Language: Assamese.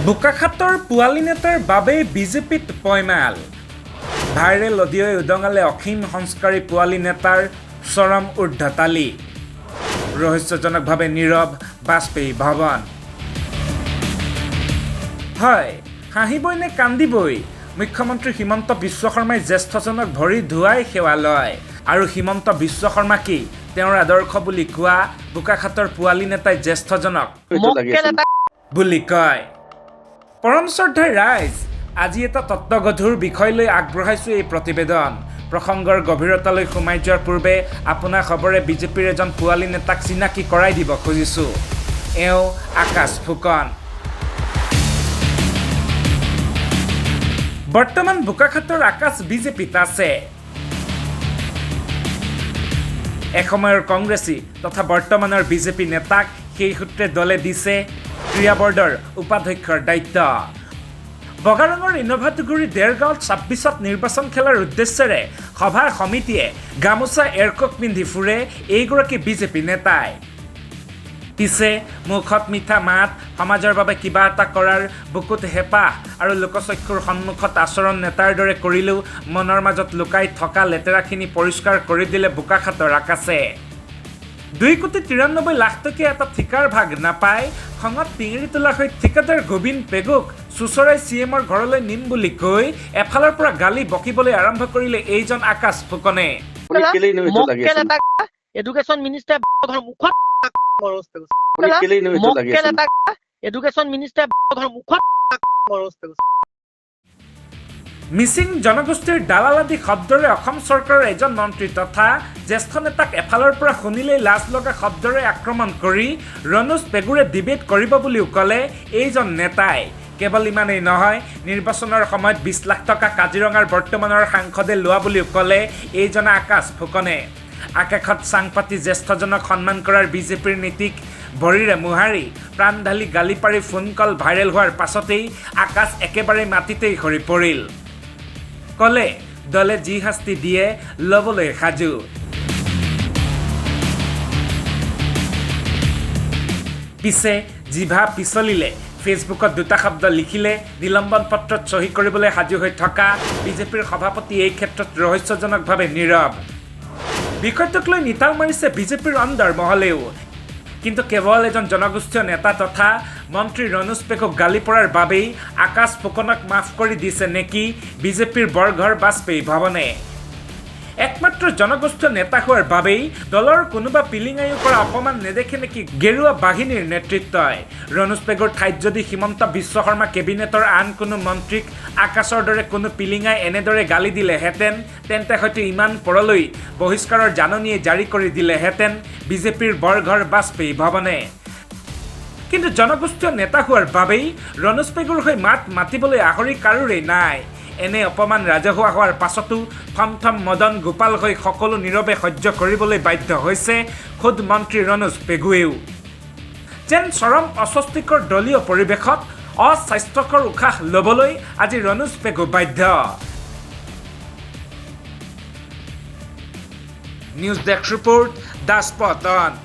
বোকাখাতৰ পোৱালি নেতাৰ বাবে বিজেপিত পয়মাল ভাইৰেল অডিঅ'ই উদঙালে অসীম সংস্কাৰী পোৱালি নেতাৰ চৰম ঊৰ্ধ্বতালি ৰহস্যজনকভাৱে নীৰৱ বাজপেয়ী ভৱন হয় হাঁহিবই নে কান্দিবই মুখ্যমন্ত্ৰী হিমন্ত বিশ্ব শৰ্মাই জ্যেষ্ঠজনক ভৰি ধুৱাই সেৱা লয় আৰু হিমন্ত বিশ্ব শৰ্মা কি তেওঁৰ আদৰ্শ বুলি কোৱা বোকাখাতৰ পোৱালি নেতাই জ্যেষ্ঠজনক বুলি কয় পৰম শ্ৰদ্ধাৰ ৰাইজ আজি এটা তত্ত্বগধুৰ বিষয় লৈ আগবঢ়াইছো এই প্ৰতিবেদন প্ৰসংগৰ গভীৰতালৈ সোমাই যোৱাৰ পূৰ্বে আপোনাৰ খবৰে বিজেপিৰ এজন পোৱালি নেতাক চিনাকি কৰাই দিব খুজিছো এওঁ আকাশ ফুকন বৰ্তমান বোকাখাতৰ আকাশ বিজেপিত আছে এসময়ৰ কংগ্ৰেছী তথা বৰ্তমানৰ বিজেপি নেতাক সেই সূত্ৰে দলে দিছে ক্ৰীড়া বৰ্ডৰ উপাধ্যক্ষৰ দায়িত্ব বগা ৰঙৰ ইনোভাটুগুৰি দেৰগাঁৱত ২৬ত নিৰ্বাচন খেলাৰ উদ্দেশ্যেৰে সভা সমিতিয়ে গামোচা এৰকক পিন্ধি ফুৰে এইগৰাকী বিজেপি নেতাই পিছে মুখত মিঠা মাত সমাজৰ বাবে কিবা এটা কৰাৰ বুকুত হেঁপাহ আৰু লোকচক্ষুৰ সন্মুখত আচৰণ নেতাৰ দৰে কৰিলেও মনৰ মাজত লুকাই থকা লেতেৰাখিনি পৰিষ্কাৰ কৰি দিলে বোকাখাতৰ আকাশে ২,৯৩,০০,০০০ টকীয়া এটা ঠিকাৰ ভাগ নাপায় খঙত টিঙিৰি তোলা হৈ ঠিকাদাৰ গোবিন্দ পেগুক চুচৰাই চিএমৰ ঘৰলৈ নিম বুলি কৈ এফালৰ পৰা গালি বকিবলৈ আৰম্ভ কৰিলে এইজন আকাশ ফুকনে এডুকেশ্যন মিনিষ্টাৰ মিচিং জনগোষ্ঠীৰ দালাল আদি শব্দৰে অসম চৰকাৰৰ এজন মন্ত্ৰী তথা জ্যেষ্ঠ নেতাক এফালৰ পৰা শুনিলেই লাজ লগা শব্দৰে আক্ৰমণ কৰি ৰণোজ পেগুৰে ডিবেট কৰিব বুলিও ক'লে এইজন নেতাই কেৱল ইমানেই নহয় নিৰ্বাচনৰ সময়ত ২০ লাখ টকা কাজিৰঙাৰ বৰ্তমানৰ সাংসদে লোৱা বুলিও ক'লে এইজন আকাশ ফুকনে আকাশত চাং পাতি জ্যেষ্ঠজনক সন্মান কৰাৰ বিজেপিৰ নীতিক ভৰিৰে মোহাৰি প্ৰাণ ঢালি গালি পাৰি ফোন কল ভাইৰেল হোৱাৰ পাছতেই আকাশ একেবাৰে মাটিতেই সৰি পৰিল ক'লে দলে যি শাস্তি দিয়ে ল'বলৈ সাজু পিছে জিভা পিছলিলে ফেচবুকত দুটা শব্দ লিখিলে নিলম্বন পত্ৰত চহী কৰিবলৈ সাজু হৈ থকা বিজেপিৰ সভাপতি এই ক্ষেত্ৰত ৰহস্যজনকভাৱে নীৰৱ বিষয়টোক লৈ নিতাল মাৰিছে বিজেপিৰ অন্দৰ মহলেও কিন্তু কেৱল এজন জনগোষ্ঠীয় নেতা তথা মন্ত্ৰী ৰণোজ পেগুক গালি পৰাৰ বাবেই আকাশ ফুকনক মাফ কৰি দিছে নেকি বিজেপিৰ বৰঘৰ বাজপেয়ী ভৱনে একমাত্ৰ জনগোষ্ঠীয় নেতা হোৱাৰ বাবেই দলৰ কোনোবা পিলিঙায়ো কৰা অপমান নেদেখে নেকি গেৰুৱা বাহিনীৰ নেতৃত্বই ৰণোজ পেগুৰ ঠাইত যদি হিমন্ত বিশ্ব শৰ্মা কেবিনেটৰ আন কোনো মন্ত্ৰীক আকাশৰ দৰে কোনো পিলিঙাই এনেদৰে গালি দিলেহেঁতেন তেন্তে হয়তো ইমান পৰলৈ বহিষ্কাৰৰ জাননীয়ে জাৰি কৰি দিলেহেঁতেন বিজেপিৰ বৰঘৰ বাজপেয়ী ভৱনে কিন্তু জনগোষ্ঠীয় নেতা হোৱাৰ বাবেই ৰণোজ পেগুৰ হৈ মাত মাতিবলৈ আহৰি কাৰোৰেই নাই এনে অপমান ৰাজহুৱা হোৱাৰ পাছতো থমথম মদন গোপাল হৈ সকলো নীৰৱে সহ্য কৰিবলৈ বাধ্য হৈছে খুদ মন্ত্ৰী ৰণোজ পেগুৱেও যেন চৰম অস্বস্তিকৰ দলীয় পৰিৱেশত অস্বাস্থ্যকৰ উশাহ ল'বলৈ আজি ৰণোজ পেগু বাধ্য নিউজ ডেস্ক ৰিপৰ্ট thespoton